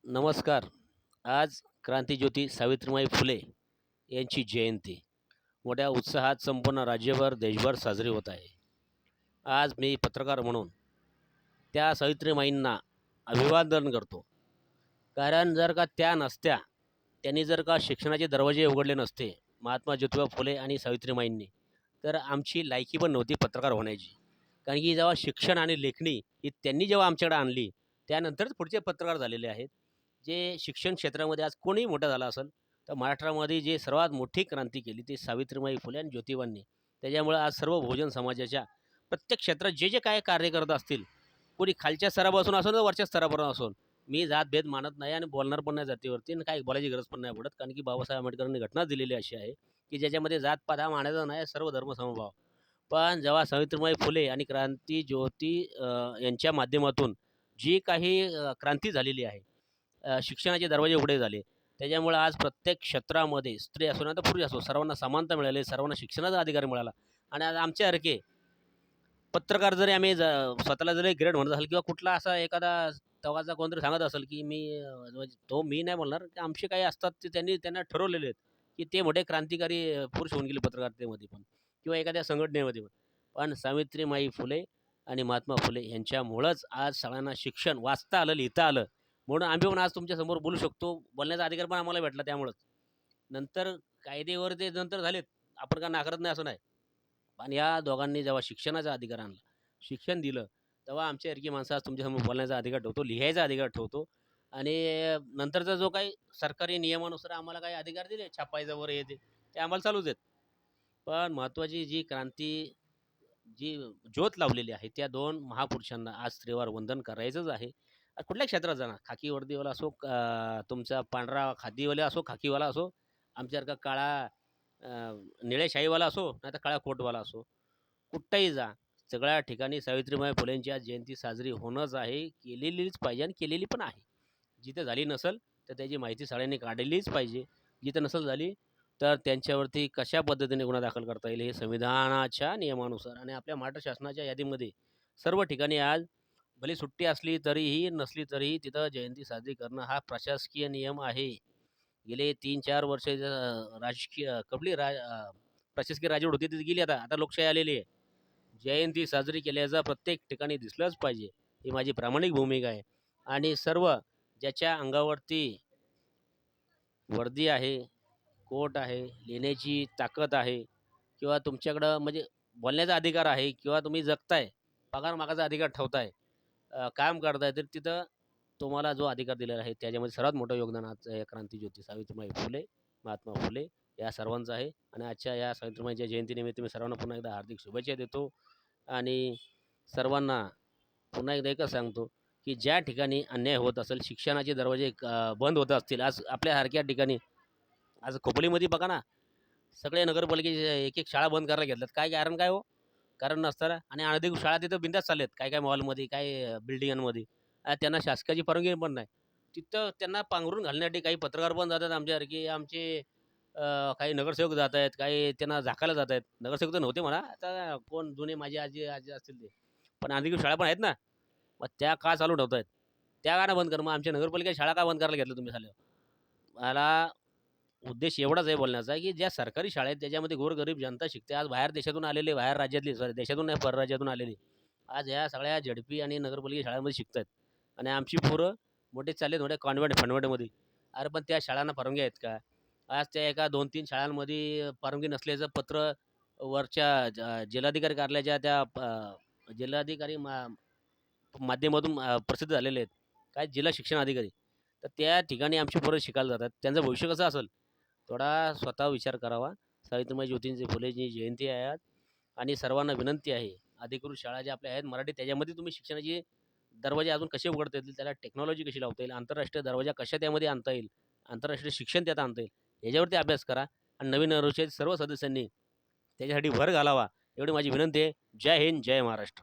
नमस्कार. आज क्रांतीज्योती सावित्रीबाई फुले यांची जयंती मोठ्या उत्साहात संपूर्ण राज्यभर, देशभर साजरी होत आहे. आज मी पत्रकार म्हणून त्या सावित्रीमाईंना अभिवादन करतो. कारण जर का त्या नसत्या, त्यांनी जर का शिक्षणाचे दरवाजे उघडले नसते, महात्मा ज्योतिबा फुले आणि सावित्रीमाईंनी, तर आमची लायकी पण नव्हती पत्रकार होण्याची. कारण की जेव्हा शिक्षण आणि लेखणी ही त्यांनी जेव्हा आमच्याकडे आणली, त्यानंतरच पुढचे पत्रकार झालेले आहेत. जे शिक्षण क्षेत्रामध्ये आज कोणीही मोठा झाला असेल, तर महाराष्ट्रामध्ये जे सर्वात मोठी क्रांती केली ती सावित्रीबाई फुले आणि ज्योतिबांनी. त्याच्यामुळे आज सर्व बहुजन समाजाच्या प्रत्येक क्षेत्रात जे जे काय कार्य करत असतील, कोणी खालच्या स्तरापासून असो ना वरच्या स्तरापासून असो, मी जातभेद मानत नाही आणि बोलणार पण नाही जातीवरती आणि काही बोलायची गरज पण नाही पडत. कारण की बाबासाहेब आंबेडकरांनी घटना दिलेली अशी आहे, की ज्याच्यामध्ये जातपात हा मानायचा नाही, सर्व धर्म समभाव. पण जेव्हा सावित्रीबाई फुले आणि क्रांती ज्योती यांच्या माध्यमातून जी काही क्रांती झालेली आहे, शिक्षणाचे दरवाजे उघडे झाले. त्याच्यामुळे आज प्रत्येक क्षेत्रामध्ये स्त्री असो ना तर पुरुष असो सर्वांना समानता मिळाली, सर्वांना शिक्षणाचा अधिकार मिळाला. आणि आज आमच्यासारखे पत्रकार जरी आम्ही स्वतःला जरी ग्रेड म्हणत असेल किंवा कुठला असा एखादा तवाचा कोणतरी सांगत असेल, की म्हणजे तो मी नाही बोलणार, की आमचे काही असतात ते त्यांना ठरवलेले आहेत, की ते मोठे क्रांतिकारी पुरुष होऊन गेले पत्रकारितेमध्ये पण किंवा एखाद्या संघटनेमध्ये पण. पण सावित्रीमाई फुले आणि महात्मा फुले यांच्यामुळंच आज सगळ्यांना शिक्षण वाचता आलं, लिहिता आलं. म्हणून आम्ही पण आज तुमच्यासमोर बोलू शकतो. बोलण्याचा अधिकार पण आम्हाला भेटला त्यामुळंच. नंतर कायदे वगैरे ते नंतर झालेत. आपण का नाकारत नाही असं नाही. पण या दोघांनी जेव्हा शिक्षणाचा अधिकार आणला, शिक्षण दिलं, तेव्हा आमच्यासारखी माणसं आज तुमच्यासमोर बोलण्याचा अधिकार ठेवतो, लिहायचा अधिकार ठेवतो. आणि नंतरचा जो काही सरकारी नियमानुसार आम्हाला काही अधिकार दिले, छापायचं वगैरे हे ते आम्हाला चालूच आहेत. पण महत्त्वाची जी क्रांती, जी ज्योत लावलेली आहे, त्या 2 महापुरुषांना आज स्त्रीवार वंदन करायचंच आहे. कुठल्याही क्षेत्रात जाणार, खाकी वर्दीवाला असो, तुमचा पांढरा खादीवाला असो, खाकीवाला असो, आमच्यासारखा काळा अ, निळ्या शाईवाला असो, नाहीतर काळा कोटवाला असो, कुठंही जा, सगळ्या ठिकाणी सावित्रीबाई फुलेंची आज जयंती साजरी होणंच आहे. केलेलीच पाहिजे आणि केलेली पण आहे. जिथे झाली नसेल, तर त्याची माहिती सगळ्यांनी काढलीच पाहिजे. जिथे नसेल झाली, तर त्यांच्यावरती कशा पद्धतीने गुन्हा दाखल करता येईल, हे संविधानाच्या नियमानुसार आणि आपल्या महाराष्ट्र शासनाच्या यादीमध्ये सर्व ठिकाणी आज भले सुट्टी असली तरीही, नसली तरीही तिथं जयंती साजरी करणं हा प्रशासकीय नियम आहे. गेले 3-4 वर्ष राजकीय कपली प्रशासकीय राजवट होती ती गेली आता. आता लोकशाही आलेली आहे. जयंती साजरी केल्याचं प्रत्येक ठिकाणी दिसलंच पाहिजे. ही माझी प्रामाणिक भूमिका आहे. आणि सर्व ज्याच्या अंगावरती वर्दी आहे, कोट आहे, लिहिण्याची ताकद आहे किंवा तुमच्याकडं म्हणजे बोलण्याचा अधिकार आहे किंवा तुम्ही जगताय, पगार मागायचा अधिकार ठेवताय, काम करताय, तर तिथं तुम्हाला जो अधिकार दिलेला आहे त्याच्यामध्ये सर्वात मोठं योगदान आजचं या क्रांतीज्योती सावित्रीबाई फुले, महात्मा फुले या सर्वांचं आहे. आणि आजच्या या सावित्रीबाईंच्या जयंतीनिमित्त मी सर्वांना पुन्हा एकदा हार्दिक शुभेच्छा देतो. आणि सर्वांना पुन्हा एकदा एकच सांगतो, की ज्या ठिकाणी अन्याय होत असेल, शिक्षणाचे दरवाजे बंद होत असतील, आज आपल्यासारख्या ठिकाणी आज खोपोलीमध्ये बघा ना, सगळे नगरपालिकेचे एक-एक शाळा बंद करायला घेतल्यात. काय कारण काय हो? कारण नसताना आणि अनधिकृत शाळा तिथं बिनधास्त चालल्यात. काय-काय मॉलमध्ये, काय बिल्डिंगांमध्ये. त्यांना शासकीय परवानगी पण नाही. तिथं त्यांना पांघरून घालण्यासाठी काही पत्रकार पण जातात आमच्यासारखे, आमचे काही नगरसेवक जात आहेत, काही त्यांना झाकायला जात आहेत. नगरसेवक तर नव्हते म्हणा, आता कोण जुने माझे आजी आजी असतील ते. पण अनधिकृत शाळा पण आहेत ना, मग त्या का चालू ठेवतायत? त्या का नाही बंद करा? मग आमच्या नगरपालिका शाळा का बंद करायला घेतल्या तुम्ही साले? मला उद्देश एवढाच आहे बोलण्याचा, की ज्या सरकारी शाळा आहेत त्याच्यामध्ये गोरगरीब जनता शिकते. आज बाहेर देशातून आलेले, बाहेर राज्यातले सॉरी देशातून नाही परराज्यातून आलेले, आज ह्या सगळ्या झडपी आणि नगरपालिका शाळांमध्ये शिकतायत. आणि आमची पोरं मोठे चाललेत मोठ्या कॉन्व्हेंट-फन्व्हेंटमध्ये. अरे पण त्या शाळांना परवानगी आहेत का? आज त्या एका 2-3 शाळांमध्ये परवानगी नसल्याचं पत्र वरच्या जिल्हाधिकारी कार्यालयाच्या त्या जिल्हाधिकारी माध्यमातून प्रसिद्ध झालेले आहेत. काय जिल्हा शिक्षण अधिकारी. तर त्या ठिकाणी आमची पोरं शिकायला जातात. त्यांचं भविष्य कसं असेल? थोडा स्वतः विचार करावा. सावित्रीबाई ज्योतिंची फुलेची जयंती आहे आज. आणि सर्वांना विनंती आहे, अधिकृत शाळा ज्या आपल्या आहेत मराठी त्याच्यामध्ये तुम्ही शिक्षणाचे दरवाजे अजून कसे उघडता येतील, त्याला टेक्नॉलॉजी कशी लावता येईल, आंतरराष्ट्रीय दरवाजा कशा त्यामध्ये आणता येईल, आंतरराष्ट्रीय शिक्षण त्यात आणता येईल, याच्यावरती अभ्यास करा. आणि नवीन अनुच्छेद सर्व सदस्यांनी त्याच्यासाठी भर घालावा, एवढी माझी विनंती आहे. जय हिंद, जय महाराष्ट्र.